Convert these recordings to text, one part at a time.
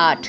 8।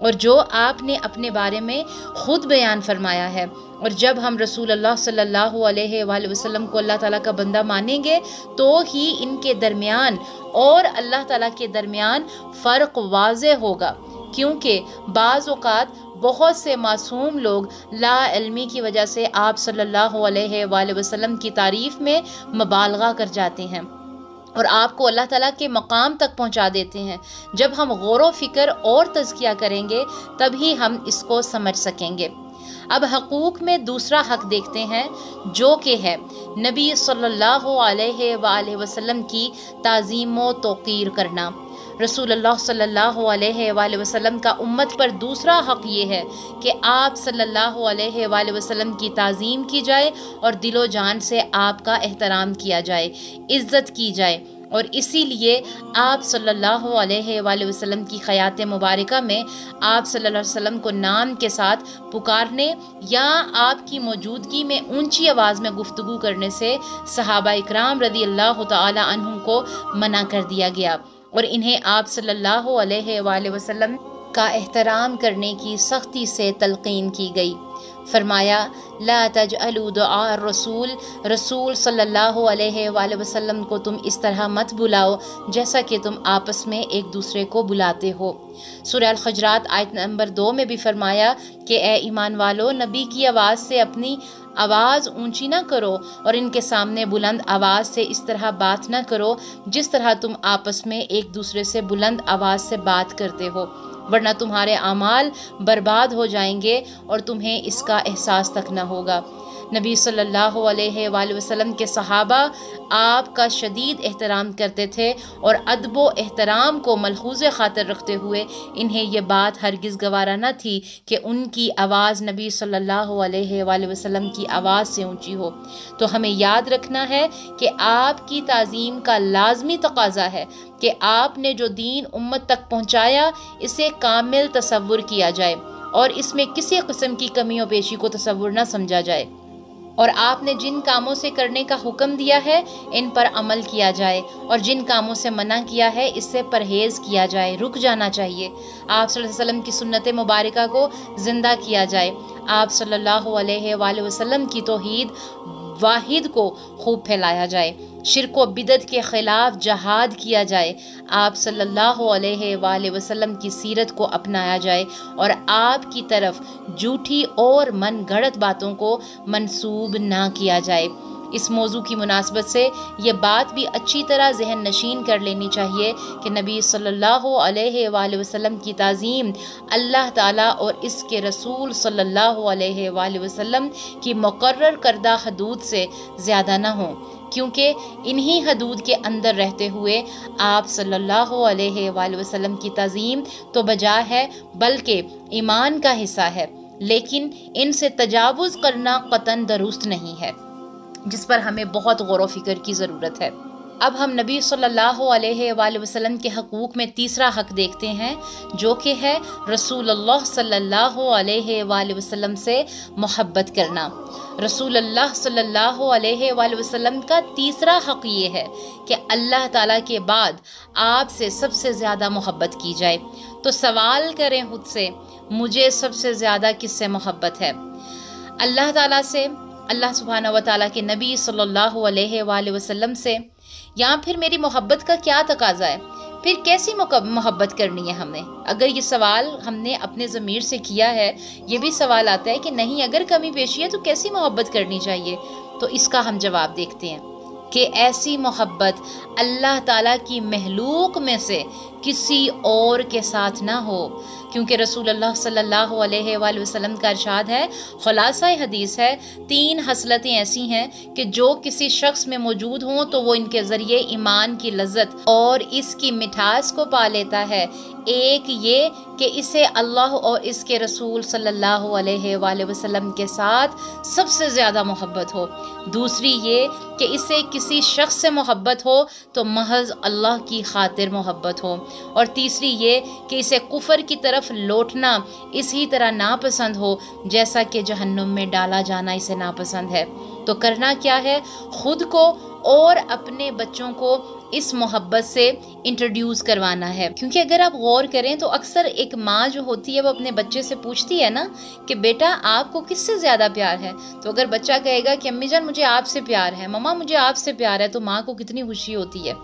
اور جو آپ نے اپنے بارے میں خود بیان فرمایا ہے۔ اور جب ہم رسول اللہ صلی اللہ علیہ وآلہ وسلم کو اللہ تعالیٰ کا بندہ مانیں گے تو ہی ان کے درمیان اور اللہ تعالیٰ کے درمیان فرق واضح ہوگا، کیونکہ بعض اوقات بہت سے معصوم لوگ لا علمی کی وجہ سے آپ صلی اللہ علیہ وآلہ وسلم کی تعریف میں مبالغہ کر جاتے ہیں اور آپ کو اللہ تعالیٰ کے مقام تک پہنچا دیتے ہیں۔ جب ہم غور و فکر اور تزکیہ کریں گے تب ہی ہم اس کو سمجھ سکیں گے۔ اب حقوق میں دوسرا حق دیکھتے ہیں، جو کہ ہے نبی صلی اللہ علیہ وآلہ وسلم کی تعظیم و توقیر کرنا۔ رسول اللہ صلی اللہ علیہ وآلہ وسلم کا امت پر دوسرا حق یہ ہے کہ آپ صلی اللہ علیہ وآلہ وسلم کی تعظیم کی جائے اور دل و جان سے آپ کا احترام کیا جائے، عزت کی جائے۔ اور اسی لیے آپ صلی اللہ علیہ وآلہ وسلم کی حیات مبارکہ میں آپ صلی اللہ علیہ وسلم کو نام کے ساتھ پکارنے یا آپ کی موجودگی میں اونچی آواز میں گفتگو کرنے سے صحابہ اکرام رضی اللہ تعالی عنہم کو منع کر دیا گیا اور انہیں آپ صلی اللہ علیہ وآلہ وسلم کا احترام کرنے کی سختی سے تلقین کی گئی۔ فرمایا لا تجعلوا دعاء الرسول، رسول صلی اللہ علیہ وآلہ وسلم کو تم اس طرح مت بلاؤ جیسا کہ تم آپس میں ایک دوسرے کو بلاتے ہو۔ سورہ الحجرات آیت نمبر 2 میں بھی فرمایا کہ اے ایمان والو، نبی کی آواز سے اپنی آواز اونچی نہ کرو اور ان کے سامنے بلند آواز سے اس طرح بات نہ کرو جس طرح تم آپس میں ایک دوسرے سے بلند آواز سے بات کرتے ہو، ورنہ تمہارے اعمال برباد ہو جائیں گے اور تمہیں اس کا احساس تک نہ ہوگا۔ نبی صلی اللہ علیہ وآلہ وسلم کے صحابہ آپ کا شدید احترام کرتے تھے اور ادب و احترام کو ملحوظ خاطر رکھتے ہوئے انہیں یہ بات ہرگز گوارا نہ تھی کہ ان کی آواز نبی صلی اللہ علیہ وآلہ وسلم کی آواز سے اونچی ہو۔ تو ہمیں یاد رکھنا ہے کہ آپ کی تعظیم کا لازمی تقاضا ہے کہ آپ نے جو دین امت تک پہنچایا اسے کامل تصور کیا جائے اور اس میں کسی قسم کی کمی و بیشی کو تصور نہ سمجھا جائے، اور آپ نے جن کاموں سے کرنے کا حکم دیا ہے ان پر عمل کیا جائے اور جن کاموں سے منع کیا ہے اس سے پرہیز کیا جائے، رک جانا چاہیے۔ آپ صلی اللہ علیہ وسلم کی سنت مبارکہ کو زندہ کیا جائے، آپ صلی اللہ علیہ وآلہ وسلم کی توحید واحد کو خوب پھیلایا جائے، شرک و بدعت کے خلاف جہاد کیا جائے، آپ صلی اللہ علیہ وآلہ وسلم کی سیرت کو اپنایا جائے اور آپ کی طرف جھوٹی اور من گھڑت باتوں کو منسوب نہ کیا جائے۔ اس موضوع کی مناسبت سے یہ بات بھی اچھی طرح ذہن نشین کر لینی چاہیے کہ نبی صلی اللہ علیہ وآلہ وسلم کی تعظیم اللہ تعالیٰ اور اس کے رسول صلی اللہ علیہ وآلہ وسلم کی مقرر کردہ حدود سے زیادہ نہ ہوں، کیونکہ انہی حدود کے اندر رہتے ہوئے آپ صلی اللہ علیہ وآلہ وسلم کی تعظیم تو بجا ہے بلکہ ایمان کا حصہ ہے، لیکن ان سے تجاوز کرنا قطعاً درست نہیں ہے، جس پر ہمیں بہت غور و فکر کی ضرورت ہے۔ اب ہم نبی صلی اللہ علیہ وآلہ وسلم کے حقوق میں تیسرا حق دیکھتے ہیں، جو کہ ہے رسول اللہ صلی اللہ علیہ وآلہ وسلم سے محبت کرنا۔ رسول اللہ صلی اللہ علیہ وآلہ وسلم کا تیسرا حق یہ ہے کہ اللہ تعالیٰ کے بعد آپ سے سب سے زیادہ محبت کی جائے۔ تو سوال کریں خود سے، مجھے سب سے زیادہ کس سے محبت ہے؟ اللہ تعالیٰ سے، اللہ سبحانہ و تعالیٰ کے نبی صلی اللہ علیہ وآلہ وسلم سے، یا پھر میری محبت کا کیا تقاضا ہے؟ پھر کیسی محبت کرنی ہے ہم نے؟ اگر یہ سوال ہم نے اپنے ضمیر سے کیا ہے، یہ بھی سوال آتا ہے کہ نہیں اگر کمی بیشی ہے تو کیسی محبت کرنی چاہیے؟ تو اس کا ہم جواب دیکھتے ہیں کہ ایسی محبت اللہ تعالیٰ کی مخلوق میں سے کسی اور کے ساتھ نہ ہو، کیونکہ رسول اللہ صلی اللہ علیہ وآلہ وسلم کا ارشاد ہے، خلاصہ حدیث ہے، 3 خصلتیں ایسی ہیں کہ جو کسی شخص میں موجود ہوں تو وہ ان کے ذریعے ایمان کی لذت اور اس کی مٹھاس کو پا لیتا ہے۔ ایک یہ کہ اسے اللہ اور اس کے رسول صلی اللہ علیہ وآلہ وسلم کے ساتھ سب سے زیادہ محبت ہو، دوسری یہ کہ اسے کسی شخص سے محبت ہو تو محض اللہ کی خاطر محبت ہو، اور تیسری یہ کہ اسے کفر کی طرف لوٹنا اسی طرح ناپسند ہو جیسا کہ جہنم میں ڈالا جانا اسے ناپسند ہے۔ تو کرنا کیا ہے، خود کو اور اپنے بچوں کو اس محبت سے انٹروڈیوس کروانا ہے. کیونکہ اگر آپ غور کریں تو اکثر ایک ماں جو ہوتی ہے وہ اپنے بچے سے پوچھتی ہے نا کہ بیٹا آپ کو کس سے زیادہ پیار ہے. تو اگر بچہ کہے گا کہ امی جان مجھے آپ سے پیار ہے، مما مجھے آپ سے پیار ہے، تو ماں کو کتنی خوشی ہوتی ہے.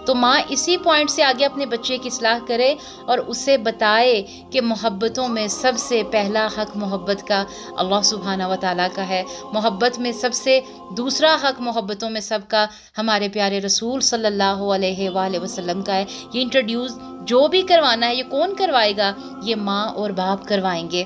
تو ماں اسی پوائنٹ سے آگے اپنے بچے کی اصلاح کرے اور اسے بتائے کہ محبتوں میں سب سے پہلا حق محبت کا اللہ سبحانہ و تعالیٰ کا ہے. محبت میں سب سے دوسرا حق محبتوں میں سب کا ہمارے پیارے رسول صلی اللہ علیہ وآلہ وسلم کا ہے. یہ انٹروڈیوس جو بھی کروانا ہے، یہ کون کروائے گا؟ یہ ماں اور باپ کروائیں گے.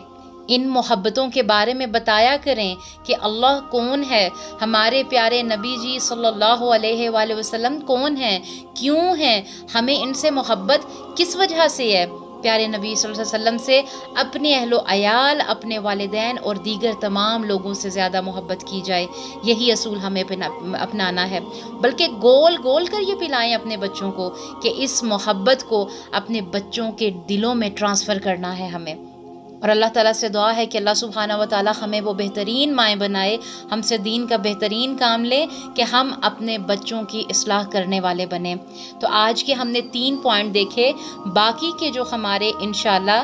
ان محبتوں کے بارے میں بتایا کریں کہ اللہ کون ہے، ہمارے پیارے نبی جی صلی اللہ علیہ وآلہ وسلم کون ہیں، کیوں ہیں، ہمیں ان سے محبت کس وجہ سے ہے. پیارے نبی صلی اللہ علیہ وسلم سے اپنے اہل و عیال، اپنے والدین اور دیگر تمام لوگوں سے زیادہ محبت کی جائے. یہی اصول ہمیں اپنانا ہے. بلکہ گول گول کر یہ پلائیں اپنے بچوں کو کہ اس محبت کو اپنے بچوں کے دلوں میں ٹرانسفر کرنا ہے ہمیں. اور اللہ تعالیٰ سے دعا ہے کہ اللہ سبحانہ و تعالیٰ ہمیں وہ بہترین مائیں بنائے، ہم سے دین کا بہترین کام لے کہ ہم اپنے بچوں کی اصلاح کرنے والے بنیں. تو آج کے ہم نے 3 پوائنٹ دیکھے، باقی کے جو ہمارے انشاءاللہ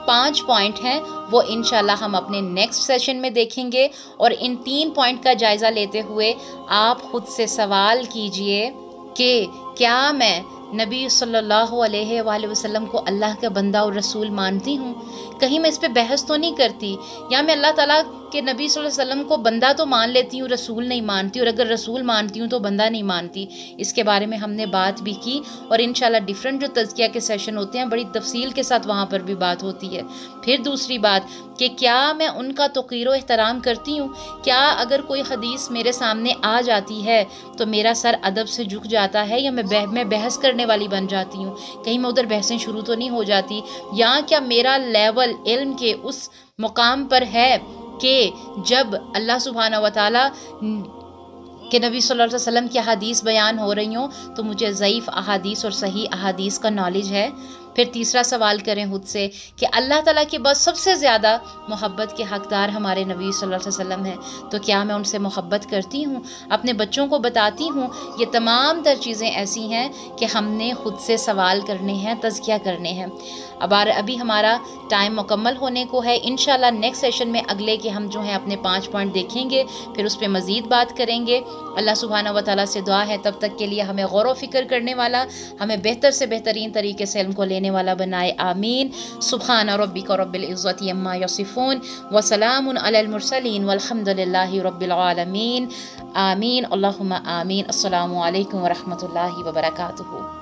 5 پوائنٹ ہیں وہ انشاءاللہ ہم اپنے نیکسٹ سیشن میں دیکھیں گے. اور ان 3 پوائنٹ کا جائزہ لیتے ہوئے آپ خود سے سوال کیجئے کہ کیا میں نبی صلی اللہ علیہ وآلہ وسلم کو اللہ کا بندہ اور رسول مانتی ہوں؟ کہیں میں اس پہ بحث تو نہیں کرتی، یا میں اللہ تعالیٰ کہ نبی صلی اللہ علیہ وسلم کو بندہ تو مان لیتی ہوں، رسول نہیں مانتی، اور اگر رسول مانتی ہوں تو بندہ نہیں مانتی. اس کے بارے میں ہم نے بات بھی کی، اور انشاءاللہ ڈیفرنٹ جو تزکیہ کے سیشن ہوتے ہیں بڑی تفصیل کے ساتھ وہاں پر بھی بات ہوتی ہے. پھر دوسری بات کہ کیا میں ان کا توقیر و احترام کرتی ہوں؟ کیا اگر کوئی حدیث میرے سامنے آ جاتی ہے تو میرا سر ادب سے جھک جاتا ہے، یا میں بحث کرنے والی بن جاتی ہوں؟ کہیں میں ادھر بحثیں شروع تو نہیں ہو جاتی؟ یا کیا میرا لیول علم کے اس مقام پر ہے کہ جب اللہ سبحانہ و تعالیٰ کہ نبی صلی اللہ علیہ وسلم کی احادیث بیان ہو رہی ہوں تو مجھے ضعیف احادیث اور صحیح احادیث کا نالج ہے؟ پھر تیسرا سوال کریں خود سے کہ اللہ تعالیٰ کے بعد سب سے زیادہ محبت کے حقدار ہمارے نبی صلی اللہ علیہ وسلم ہیں، تو کیا میں ان سے محبت کرتی ہوں؟ اپنے بچوں کو بتاتی ہوں؟ یہ تمام تر چیزیں ایسی ہیں کہ ہم نے خود سے سوال کرنے ہیں، تزکیہ کرنے ہیں. ابھی ہمارا ٹائم مکمل ہونے کو ہے. انشاءاللہ نیکسٹ سیشن میں اگلے کے ہم جو ہیں اپنے 5 پوائنٹ دیکھیں گے، پھر اس پہ مزید بات کریں گے. اللہ سبحانہ و تعالیٰ سے دعا ہے تب تک کے لیے ہمیں غور و فکر کرنے والا، ہمیں بہتر سے بہترین طریقے سے علم کو لینے والا بنائے. آمین. سبحان ربک رب العزت عما یصفون وسلام علی المرسلین والحمد للہ رب العالمین. آمین. اللہم آمین. السلام علیکم ورحمۃ اللہ وبرکاتہ.